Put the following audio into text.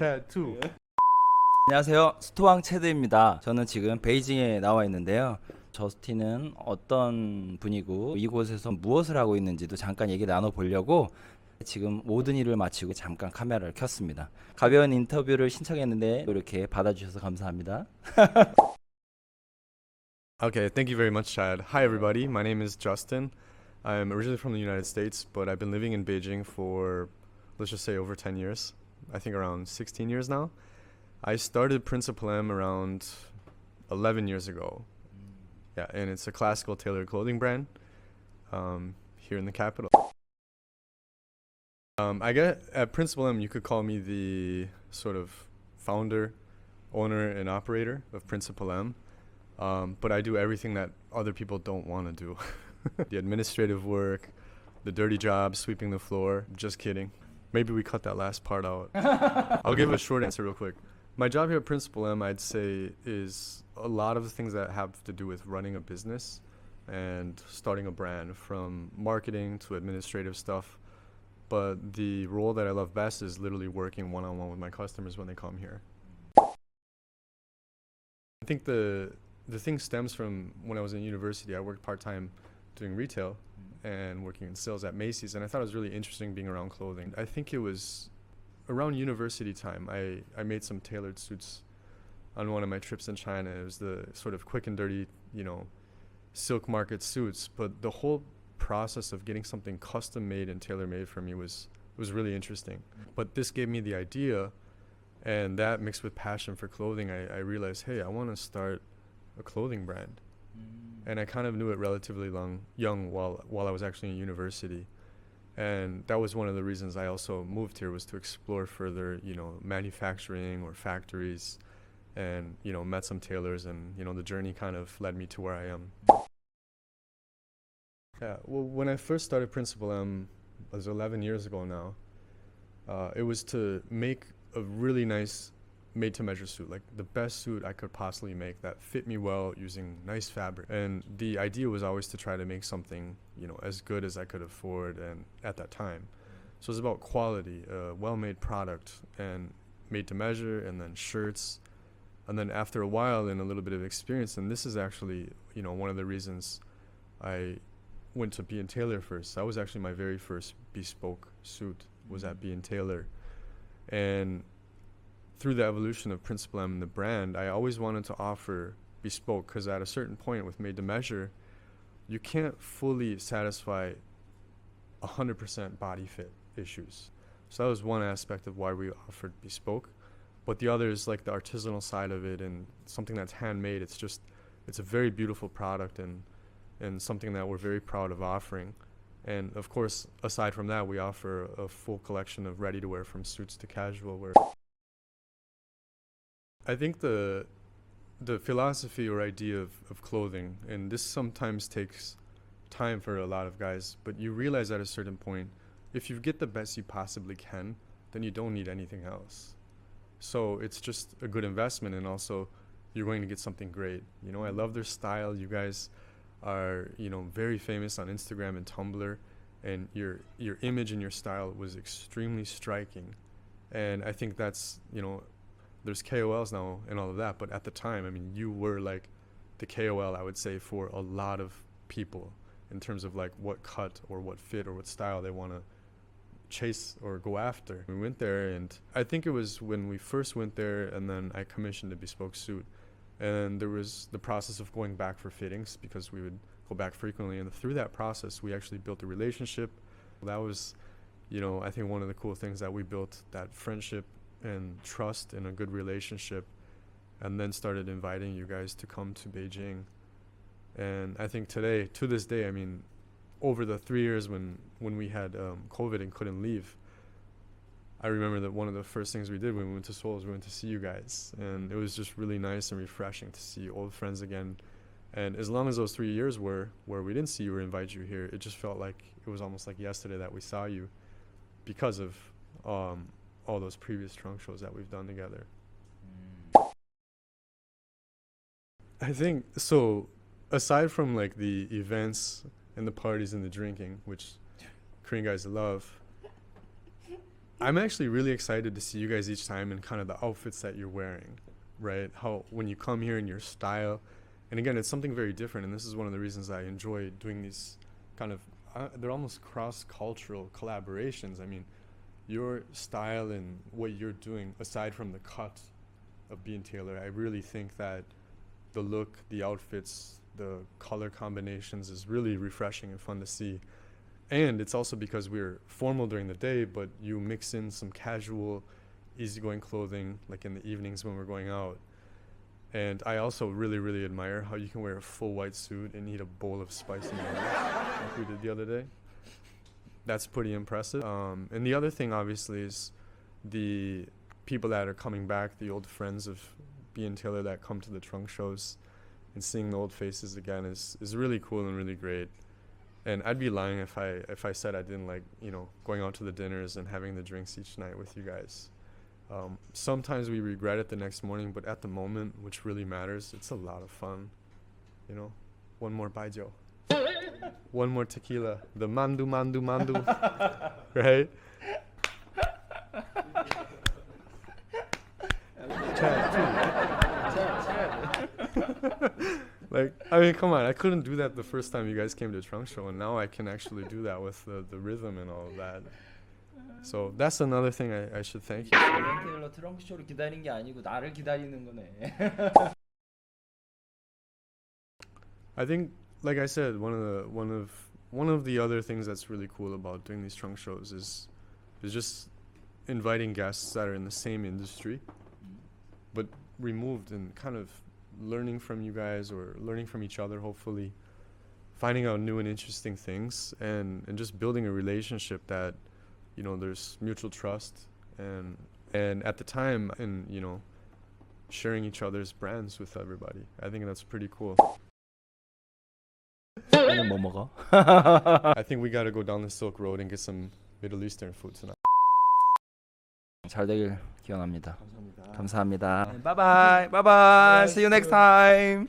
Chad too. 안녕하세요. 스토왕 체드입니다. 저는 지금 베이징에 나와 있는데요. 저스틴은 어떤 분이고 이곳에서 무엇을 하고 있는지도 잠깐 얘기 나눠보려고 지금 모든 일을 마치고 잠깐 카메라를 켰습니다. 가벼운 인터뷰를 신청했는데 이렇게 받아주셔서 감사합니다. Okay, thank you very much, Chad. Hi, everybody. My name is Justin. I'm originally from the United States, but I've been living in Beijing for, let's just say, over 10 years. I think around 16 years now. I started Principal M around 11 years ago. Yeah, and it's a classical tailored clothing brand here in the capital. I get at Principal M, you could call me the sort of founder, owner, and operator of Principal M. But I do everything that other people don't want to do. The administrative work, the dirty jobs, sweeping the floor. Just kidding. Maybe we cut that last part out. I'll give a short answer real quick. My job here at Principal M, I'd say, is a lot of the things that have to do with running a business and starting a brand, from marketing to administrative stuff. But the role that I love best is literally working one-on-one with my customers when they come here. I think the thing stems from when I was in university. I worked part-time doing retail and working in sales at Macy's, and I thought it was really interesting being around clothing. I think it was around university time I made some tailored suits on one of my trips in China. It was the sort of quick and dirty, silk market suits, but the whole process of getting something custom made and tailor made for me was really interesting. But this gave me the idea, and that mixed with passion for clothing, I realized, hey, I want to start a clothing brand. And I kind of knew it relatively young while I was actually in university. And that was one of the reasons I also moved here, was to explore further, manufacturing or factories, and, met some tailors, and, the journey kind of led me to where I am. Yeah, well, when I first started Principal M, it was 11 years ago now, it was to make a really nice made-to-measure suit, like the best suit I could possibly make that fit me well using nice fabric. And the idea was always to try to make something, as good as I could afford and at that time. So it was about quality, a well-made product, and made to measure, and then shirts. And then after a while and a little bit of experience, and this is actually, one of the reasons I went to B&Tailor first. That was actually my very first bespoke suit, was at B&Tailor. And through the evolution of Principal M and the brand, I always wanted to offer bespoke, because at a certain point with made to measure, you can't fully satisfy 100% body fit issues. So that was one aspect of why we offered bespoke. But the other is like the artisanal side of it, and something that's handmade. It's a very beautiful product, and something that we're very proud of offering. And of course, aside from that, we offer a full collection of ready-to-wear, from suits to casual wear. I think the philosophy or idea of clothing, and this sometimes takes time for a lot of guys, but you realize at a certain point, if you get the best you possibly can, then you don't need anything else. So it's just a good investment, and also you're going to get something great. I love their style. You guys are, very famous on Instagram and Tumblr, and your image and your style was extremely striking. And I think that's, there's KOLs now and all of that, but at the time, you were like the KOL, I would say, for a lot of people in terms of like what cut or what fit or what style they want to chase or go after. We went there, and I think it was when we first went there, and then I commissioned a bespoke suit, and there was the process of going back for fittings, because we would go back frequently, and through that process we actually built a relationship. That was, I think one of the cool things, that we built that friendship and trust and a good relationship, and then started inviting you guys to come to Beijing. And I think to this day, over the 3 years when we had COVID and couldn't leave, I remember that one of the first things we did when we went to Seoul was we went to see you guys, and it was just really nice and refreshing to see old friends again. And as long as those 3 years were where we didn't see you or invite you here, it just felt like it was almost like yesterday that we saw you, because of all those previous trunk shows that we've done together. I think so. Aside from like the events and the parties and the drinking, which Korean guys love, I'm actually really excited to see you guys each time and kind of the outfits that you're wearing, right? How when you come here in your style, and again, it's something very different. And this is one of the reasons I enjoy doing these kind of they're almost cross-cultural collaborations. I mean, your style and what you're doing, aside from the cut of B&Tailor, I really think that the look, the outfits, the color combinations is really refreshing and fun to see. And it's also because we're formal during the day, but you mix in some casual, easygoing clothing, like in the evenings when we're going out. And I also really, really admire how you can wear a full white suit and eat a bowl of spicy noodles like we did the other day. That's pretty impressive. And the other thing, obviously, is the people that are coming back, the old friends of B&Tailor that come to the trunk shows, and seeing the old faces again is really cool and really great. And I'd be lying if I said I didn't like, you know, going out to the dinners and having the drinks each night with you guys. Sometimes we regret it the next morning, but at the moment, which really matters, it's a lot of fun. You know, one more baijiu, one more tequila, the mandu, right? Like, I mean, come on, I couldn't do that the first time you guys came to Trunk Show, and now I can actually do that with the rhythm and all of that. So that's another thing I should thank you for. 비앤테일러 트렁크쇼를 기다리는 게 아니고 나를 기다리는 거네. I think, like I said, one of the other things that's really cool about doing these trunk shows is just inviting guests that are in the same industry, but removed and kind of learning from you guys or learning from each other, hopefully, finding out new and interesting things, and just building a relationship that, you know, there's mutual trust and at the time, and, you know, sharing each other's brands with everybody. I think that's pretty cool. 오늘 뭐 먹어? I think we gotta go down the Silk Road and get some Middle Eastern food tonight. 잘 되길 기원합니다. 감사합니다. 감사합니다. Bye bye. Bye bye. See you next time.